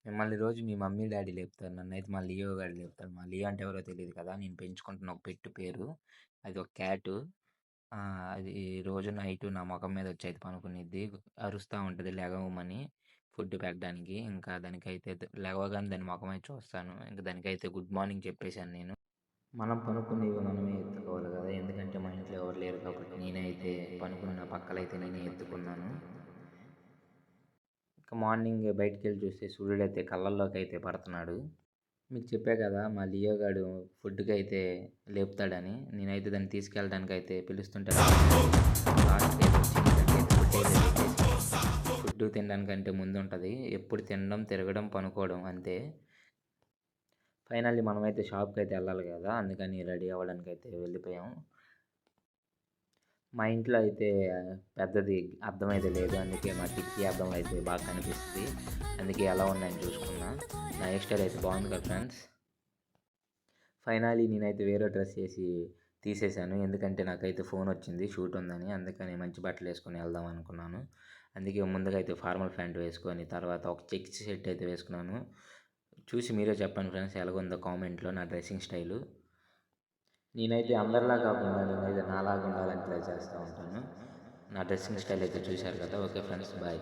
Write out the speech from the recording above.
మిమ్మల్ని రోజు మీ mummy, daddy లేపుతారు. నన్నైతే మా లియో గాడు లేపుతాడు. మా లియో అంటే ఎవరో తెలీదు కదా! నేను పెంచుకుంటున్న ఒక పెట్ పేరు. అది ఒక క్యాటు. అది రోజు నైటు నా మొఖం మీదొచ్చి అయితే పనుకునిద్ది. అరుస్తా ఉంటది లెగవమని ఫుడ్ పెట్టడానికి. ఇంకా దానికైతే లెగవగానే దాని మొఖమే చూస్తాను. ఇంక దానికైతే గుడ్ మార్నింగ్ చెప్పేసాను నేను. మనం పనుకునేవి మనమే ఎత్తుకోవాలి కదా! ఎందుకంటే మా ఇంట్లో ఎవరు లేరు కాబట్టి నేనే అయితే పనుకున్న పక్కలైతే నేనే ఎత్తుకున్నాను. ఇక మార్నింగ్ బయటికెళ్ళి చూస్తే సూర్యుడైతే కళ్ళల్లోకైతే పడుతున్నాడు. మీకు చెప్పా కదా! మా లియో గాడు ఫుడ్‌కైతే లేపుతాడని. నేనైతే దాన్ని తీసుకెళ్ళడానికైతే పిలుస్తుంటే లాస్ట్‌కైతే వచ్చింది. దానికైతే ఫుడ్ అయితే పెట్టేసాను. ఫుడ్ తినడానికంటే ముందుంటది. ఎప్పుడు తినడం, తిరగడం, పనుకోవడం అంతే. ఫైనల్లీ మనమైతే షాప్‌కైతే ఎళ్ళాలి కదా! అందుకని రెడీ అవ్వడానికైతే వెళ్ళిపోయాం. మా ఇంట్లో అయితే పెద్దది అద్దం అయితే లేదు. అందుకే మా కిటికీ అద్దంలో అయితే బాగా కనిపిస్తది. అందుకే ఎలా ఉన్నాయని చూసుకున్నా. నా హెయిర్ స్టైల్ అయితే బాగుంది కదా ఫ్రెండ్స్. ఫైనల్లీ నేనైతే వేరే డ్రెస్ ఏసి తీసేశాను. ఎందుకంటే నాకైతే ఫోన్ వచ్చింది షూట్ ఉందని. అందుకని మంచి బట్టలు వేసుకొని వెళ్దాం అనుకున్నాను. అందుకే ముందుగా అయితే ఫార్మల్ ప్యాంట్ వేసుకొని తర్వాత ఒక చెక్స్ షర్ట్ అయితే వేసుకున్నాను. చూసి మీరే చెప్పండి ఫ్రెండ్స్ ఎలాగుందో కామెంట్లో నా డ్రెస్సింగ్ స్టైలు. నేనైతే అందరిలా కాకుండా నేనైతే నాలాగా ఉండాలని ట్రై చేస్తూ ఉంటాను. నా డ్రెస్సింగ్ స్టైల్ అయితే చూశారు కదా! Okay friends bye.